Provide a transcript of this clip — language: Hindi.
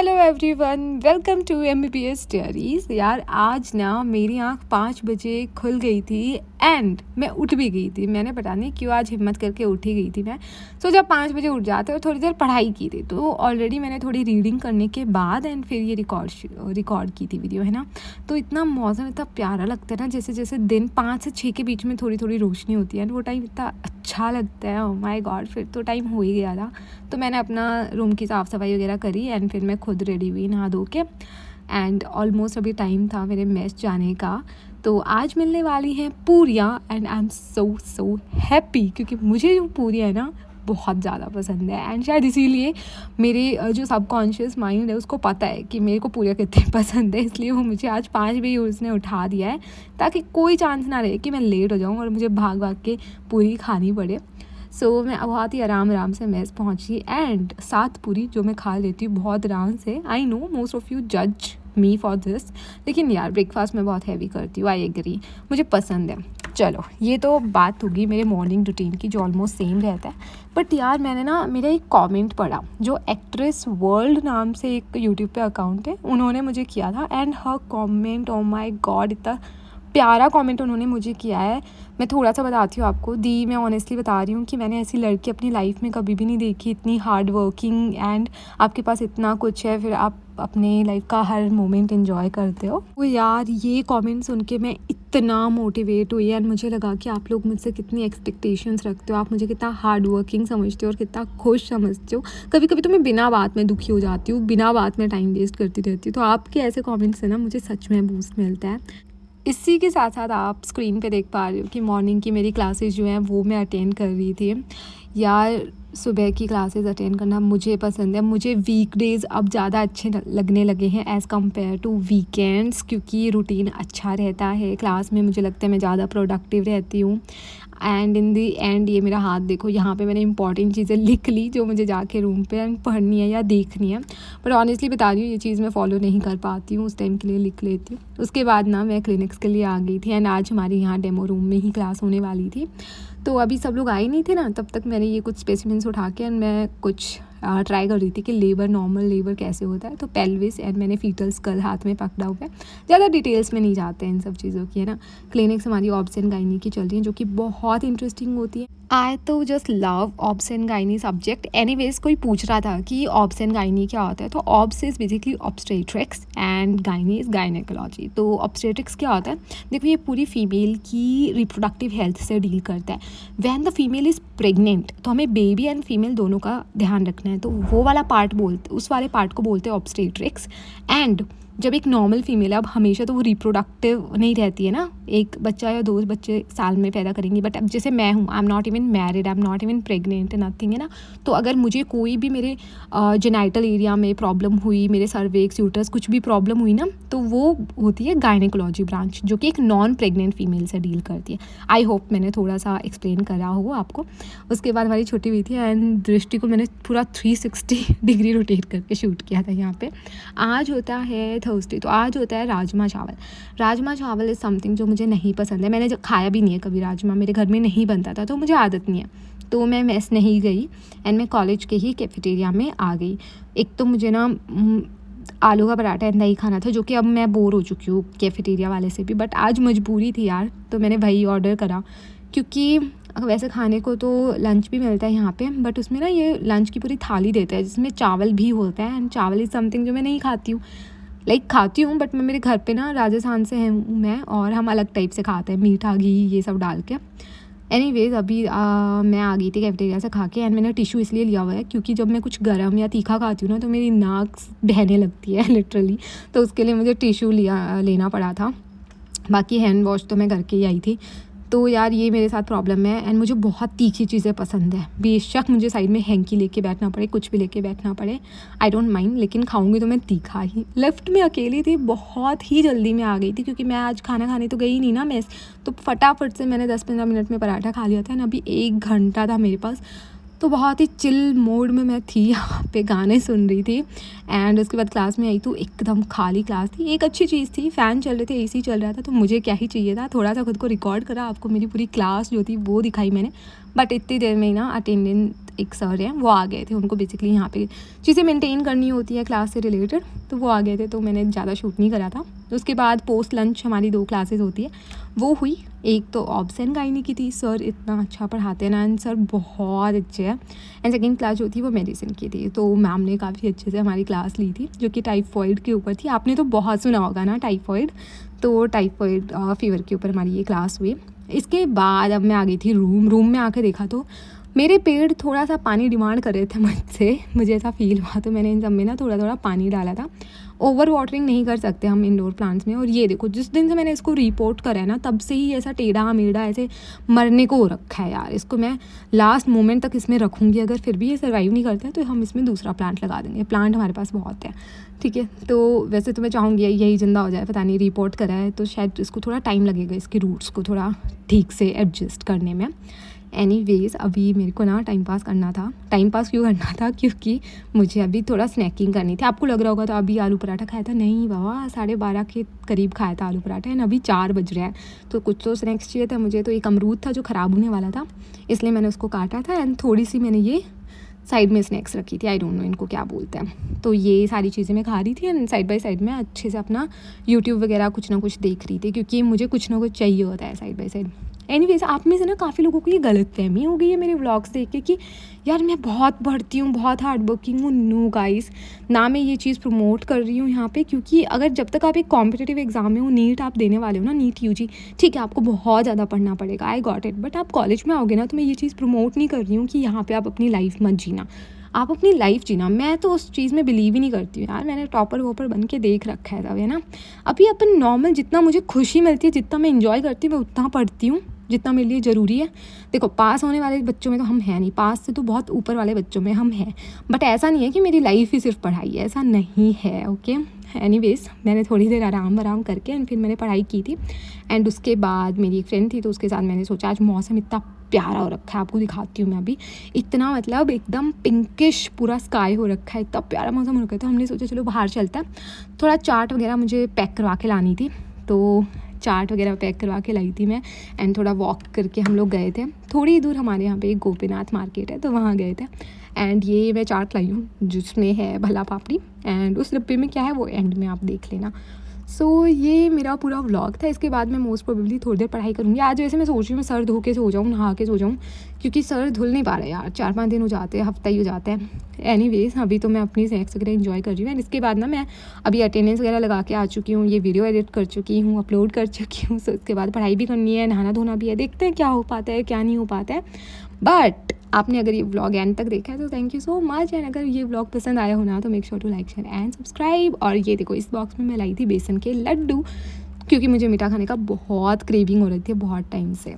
Hello everyone, welcome to MBBS diaries. यार आज ना मेरी आँख 5 बजे खुल गई थी एंड मैं उठ भी गई थी। मैंने पता नहीं क्यों आज हिम्मत करके उठ ही गई थी मैं। सो जब 5 बजे उठ जाते और थोड़ी देर पढ़ाई की थी, तो ऑलरेडी मैंने थोड़ी रीडिंग करने के बाद एंड फिर ये रिकॉर्ड की थी वीडियो, है ना। तो इतना मौसम इतना प्यारा लगता है ना, जैसे जैसे दिन 5 से 6 के बीच में थोड़ी थोड़ी रोशनी होती है, वो टाइम इतना अच्छा लगता है। ओह माय गॉड, फिर तो टाइम हो ही गया था। तो मैंने अपना रूम की साफ़ सफाई वगैरह करी एंड फिर मैं खुद रेडी हुई नहा धो के एंड ऑलमोस्ट अभी टाइम था मेरे मेस जाने का। तो आज मिलने वाली हैं पूरियाँ and I am so happy, क्योंकि मुझे जो पूरियाँ है ना बहुत ज़्यादा पसंद है एंड शायद इसीलिए मेरे जो सबकॉन्शियस माइंड है उसको पता है कि मेरे को पूरियाँ कितनी पसंद है, इसलिए वो मुझे आज 5 बजे उसने उठा दिया है ताकि कोई चांस ना रहे कि मैं लेट हो जाऊँ और मुझे भाग भाग के पूरी खानी पड़े। सो मैं बहुत ही आराम से मेस पहुंची एंड 7 पूरी जो मैं खा लेती हूँ बहुत आराम से। I know most of you जज मी फॉर दिस, लेकिन यार ब्रेकफास्ट में बहुत हैवी करती हूँ, आई एग्री, मुझे पसंद है। चलो ये तो बात होगी मेरे मॉर्निंग रूटीन की जो ऑलमोस्ट सेम रहता है। बट यार मैंने ना मेरा एक कमेंट पढ़ा जो एक्ट्रेस वर्ल्ड नाम से एक यूट्यूब पे अकाउंट है, उन्होंने मुझे किया था and her comment, oh my God, इतना प्यारा कमेंट उन्होंने मुझे किया है। मैं थोड़ा सा बताती हूँ आपको। मैं ऑनेस्टली बता रही हूँ कि मैंने ऐसी लड़की अपनी लाइफ में कभी भी नहीं देखी, इतनी हार्ड वर्किंग एंड आपके पास इतना कुछ है, फिर आप अपने लाइफ का हर मोमेंट एंजॉय करते हो। वो यार ये कमेंट सुन के मैं इतना मोटिवेट हुई एंड मुझे लगा कि आप लोग मुझसे कितनी एक्सपेक्टेशंस रखते हो, आप मुझे कितना हार्ड वर्किंग समझते हो और कितना खुश समझते हो। कभी कभी तो मैं बिना बात में दुखी हो जाती हूँ, बिना बात में टाइम वेस्ट करती रहती हूँ। तो आपके ऐसे कमेंट्स से ना मुझे सच में बूस्ट मिलता है। इसी के साथ साथ आप स्क्रीन पे देख पा रहे हो कि मॉर्निंग की मेरी क्लासेस जो हैं वो मैं अटेंड कर रही थी। यार सुबह की क्लासेस अटेंड करना मुझे पसंद है। मुझे वीकडेज़ अब ज़्यादा अच्छे लगने लगे हैं एज़ कम्पेयर टू वीकेंड्स, क्योंकि रूटीन अच्छा रहता है क्लास में। मुझे लगता है मैं ज़्यादा प्रोडक्टिव रहती हूँ एंड इन दी एंड ये मेरा हाथ देखो, यहाँ पे मैंने इंपॉर्टेंट चीज़ें लिख ली जो मुझे जाके रूम पे पढ़नी है या देखनी है। पर ऑनेस्टली बता रही हूँ ये चीज़ मैं फॉलो नहीं कर पाती हूँ, उस टाइम के लिए लिख लेती हूँ। उसके बाद ना मैं क्लिनिक्स के लिए आ गई थी एंड आज हमारे यहाँ डेमो रूम में ही क्लास होने वाली थी। तो अभी सब लोग आए नहीं थे ना, तब तक मैंने ये कुछ स्पेसिमेंट्स उठा के एंड मैं कुछ ट्राई कर रही थी कि लेबर, नॉर्मल लेबर कैसे होता है। तो पेल्विस एंड मैंने फीटल स्कल हाथ में पकड़ा हुआ है। ज़्यादा डिटेल्स में नहीं जाते हैं इन सब चीज़ों की, है ना। क्लिनिक्स हमारी ऑब्स एंड गायनी की चल रही है जो कि बहुत इंटरेस्टिंग होती है। आई तो just love obs and gynae subject. Anyways कोई पूछ रहा था कि ऑब्स एंड गायनी क्या होता है, तो obs is basically obstetrics and gynae is gynaecology. तो ऑब्स्टेट्रिक्स क्या होता है, देखो ये पूरी फीमेल की रिप्रोडक्टिव हेल्थ से डील करता है। When the female is pregnant तो हमें बेबी एंड फीमेल दोनों का ध्यान रखना है, तो वो वाला पार्ट उस वाले पार्ट को बोलते हैं ऑब्स्टेट्रिक्स। एंड जब एक नॉर्मल फीमेल है, अब हमेशा तो वो रिप्रोडक्टिव नहीं रहती है ना, एक बच्चा या 2 बच्चे साल में पैदा करेंगी। बट अब जैसे मैं हूँ, I am not even married, I am not even pregnant, nothing, है ना। तो अगर मुझे कोई भी मेरे जेनाइटल एरिया में प्रॉब्लम हुई, मेरे सर्विक्स, यूटरस कुछ भी प्रॉब्लम हुई ना, तो वो होती है गायनेकोलॉजी ब्रांच, जो कि एक नॉन प्रेग्नेंट फीमेल से डील करती है। आई होप मैंने थोड़ा सा एक्सप्लेन करा हो आपको। उसके बाद हमारी छुट्टी हुई थी एंड दृष्टि को मैंने पूरा 360 डिग्री रोटेट करके शूट किया था यहाँ पे। आज होता है थर्सडे, तो आज होता है राजमा चावल। राजमा चावल इज़ समथिंग जो मुझे नहीं पसंद है, मैंने जो खाया भी नहीं है कभी राजमा, मेरे घर में नहीं बनता था, तो मुझे आदत नहीं है। तो मैं मेस नहीं गई एंड मैं कॉलेज के ही कैफेटेरिया में आ गई। एक तो मुझे ना आलू का पराठा एंड दही खाना था, जो कि अब मैं बोर हो चुकी हूँ कैफेटेरिया वाले से भी, बट आज मजबूरी थी यार, तो मैंने वही ऑर्डर करा। क्योंकि वैसे खाने को तो लंच भी मिलता है यहाँ पे, बट उसमें ना ये लंच की पूरी थाली देता है जिसमें चावल भी होता है एंड चावल इज़ समथिंग जो मैं नहीं खाती हूँ। खाती हूँ बट मैं मेरे घर पे ना राजस्थान से हूँ मैं, और हम अलग टाइप से खाते हैं, मीठा घी ये सब डाल के। एनीवेज अभी मैं आ गई थी कैफेटेरिया से खा के एंड मैंने टिशू इसलिए लिया हुआ है क्योंकि जब मैं कुछ गर्म या तीखा खाती हूँ ना तो मेरी नाक बहने लगती है लिटरली, तो उसके लिए मुझे टिशू लेना पड़ा था। बाकी हैंड वॉश तो मैं करके ही आई थी। तो यार ये मेरे साथ प्रॉब्लम है एंड मुझे बहुत तीखी चीज़ें पसंद है। बेशक मुझे साइड में हैंकी लेके बैठना पड़े, कुछ भी लेके बैठना पड़े, आई डोंट माइंड, लेकिन खाऊंगी तो मैं तीखा ही। लेफ्ट में अकेली थी, बहुत ही जल्दी में आ गई थी क्योंकि मैं आज खाना खाने तो गई नहीं ना मेस, तो फटाफट से मैंने 10-15 मिनट में पराठा खा लिया था एंड अभी 1 घंटा था मेरे पास। तो बहुत ही चिल मोड में मैं थी, यहाँ पे गाने सुन रही थी एंड उसके बाद क्लास में आई तो एकदम खाली क्लास थी। एक अच्छी चीज़ थी, फ़ैन चल रहे थे, एसी चल रहा था, तो मुझे क्या ही चाहिए था, थोड़ा सा खुद को रिकॉर्ड करा, आपको मेरी पूरी क्लास जो थी वो दिखाई मैंने। बट इतनी देर में ही ना एक सर हैं, वो आ गए थे। उनको बेसिकली यहाँ पे चीज़ें मेंटेन करनी होती है क्लास से रिलेटेड, तो वो आ गए थे, तो मैंने ज़्यादा शूट नहीं करा था। उसके बाद पोस्ट लंच हमारी 2 क्लासेस होती है, वो हुई। एक तो ऑब्स एंड गायनी की थी, सर इतना अच्छा पढ़ाते हैं ना, एंड सर बहुत अच्छे हैं। एंड सेकेंड क्लास जो थी वो मेडिसिन की थी, तो मैम ने काफ़ी अच्छे से हमारी क्लास ली थी, जो कि टाइफॉइड के ऊपर थी। आपने तो बहुत सुना होगा ना टाइफॉइड, तो टाइफॉइड फीवर के ऊपर हमारी ये क्लास हुई। इसके बाद अब मैं आ गई थी रूम में आकर देखा तो मेरे पेड़ थोड़ा सा पानी डिमांड कर रहे थे मुझसे, मुझे ऐसा फील हुआ, तो मैंने इन सब में ना थोड़ा थोड़ा पानी डाला था। ओवर वाटरिंग नहीं कर सकते हम इंडोर प्लांट्स में। और ये देखो, जिस दिन से मैंने इसको रिपोर्ट करा है ना, तब से ही ऐसा टेढ़ा मेढ़ा ऐसे मरने को हो रखा है यार। इसको मैं लास्ट मोमेंट तक इसमें रखूँगी, अगर फिर भी ये सर्वाइव नहीं करता है तो हम इसमें दूसरा प्लांट लगा देंगे। प्लांट हमारे पास बहुत है, ठीक है। तो वैसे तो मैं चाहूँगी यही जिंदा हो जाए, पता नहीं, रिपोर्ट करा है तो शायद इसको थोड़ा टाइम लगेगा, इसके रूट्स को थोड़ा ठीक से एडजस्ट करने में। एनीवेज, अभी मेरे को ना टाइम पास करना था। टाइम पास क्यों करना था? क्योंकि मुझे अभी थोड़ा स्नैकिंग करनी थी। आपको लग रहा होगा तो अभी आलू पराठा खाया था, नहीं बाबा, 12:30 के करीब खाया था आलू पराठा, एंड अभी 4 बज रहे हैं, तो कुछ तो स्नैक्स चाहिए था मुझे। तो एक अमरूद था जो ख़राब होने वाला था, इसलिए मैंने उसको काटा था, एंड थोड़ी सी मैंने ये साइड में स्नैक्स रखी थी, आई डोंट नो इनको क्या बोलते हैं। तो ये सारी चीज़ें मैं खा रही थी, एंड साइड बाय साइड में अच्छे से अपना यूट्यूब वगैरह कुछ ना कुछ देख रही थी, क्योंकि मुझे कुछ ना कुछ चाहिए होता है साइड बाय साइड। एनीवेज, आप में से ना काफ़ी लोगों को ये गलतफहमी हो गई है मेरे व्लॉग्स देख के कि यार मैं बहुत पढ़ती हूँ, बहुत हार्ड वर्किंग हूँ। नो गाइस, ना मैं ये चीज़ प्रमोट कर रही हूँ यहाँ पे, क्योंकि अगर जब तक आप एक कॉम्पिटिटिव एग्जाम में हो, नीट आप देने वाले हो ना, नीट यूजी, ठीक है, आपको बहुत ज़्यादा पढ़ना पड़ेगा, आई गॉट इट। बट आप कॉलेज में आओगे ना, तो मैं ये चीज़ प्रमोट नहीं कर रही हूँ कि यहाँ पर आप अपनी लाइफ मत जीना, आप अपनी लाइफ जीना। मैं तो उस चीज़ में बिलीव ही नहीं करती हूँ यार, मैंने टॉपर वॉपर बन के देख रखा है सब, है ना। अभी अपन नॉर्मल, जितना मुझे खुशी मिलती है, जितना मैं इंजॉय करती हूँ, मैं उतना पढ़ती हूँ जितना मेरे लिए ज़रूरी है। देखो, पास होने वाले बच्चों में तो हम हैं नहीं, पास से तो बहुत ऊपर वाले बच्चों में हम हैं, बट ऐसा नहीं है कि मेरी लाइफ ही सिर्फ पढ़ाई है, ऐसा नहीं है, ओके। एनीवेज, मैंने थोड़ी देर आराम करके एंड फिर मैंने पढ़ाई की थी। एंड उसके बाद मेरी एक फ्रेंड थी, तो उसके साथ मैंने सोचा आज मौसम इतना प्यारा हो रखा है, आपको दिखाती हूँ मैं अभी। इतना मतलब एकदम पिंकिश पूरा स्काई हो रखा है, इतना प्यारा मौसम हो रखा है, तो हमने सोचा चलो बाहर चलता है। थोड़ा चाट वगैरह मुझे पैक करवा के लानी थी, तो चाट वगैरह पैक करवा के लाई थी मैं, एंड थोड़ा वॉक करके हम लोग गए थे। थोड़ी दूर हमारे यहाँ पे एक गोपीनाथ मार्केट है, तो वहाँ गए थे। एंड ये मैं चाट लाई हूँ जिसमें है भला पापड़ी, एंड उस डब्बे में क्या है वो एंड में आप देख लेना। सो ये मेरा पूरा व्लॉग था। इसके बाद मैं मोस्ट प्रोबेबली थोड़ी देर पढ़ाई करूँगी। आज वैसे मैं सोच रही हूँ मैं सर धो के सो जाऊँ, नहा के सो जाऊँ, क्योंकि सर धुल नहीं पा रहे यार, 4-5 दिन हो जाते हैं, हफ्ता ही हो जाता है। एनीवेज, अभी तो मैं अपनी स्नैक्स वगैरह एंजॉय कर रही हूँ। एंड इसके बाद ना मैं अभी अटेंडेंस वगैरह लगा के आ चुकी हूँ, ये वीडियो एडिट कर चुकी हूँ, अपलोड कर चुकी हूँ। सो इसके बाद पढ़ाई भी करनी है, नहाना धोना भी है, देखते हैं क्या हो पाता है क्या नहीं हो पाता है। बट आपने अगर ये व्लॉग एंड तक देखा है तो thank you so much. And अगर ये व्लॉग पसंद आया हो ना, तो make sure to like, share and subscribe. और ये देखो, इस बॉक्स में मैं लाई थी बेसन के लड्डू, क्योंकि मुझे मीठा खाने का बहुत क्रेविंग हो रही थी बहुत टाइम से।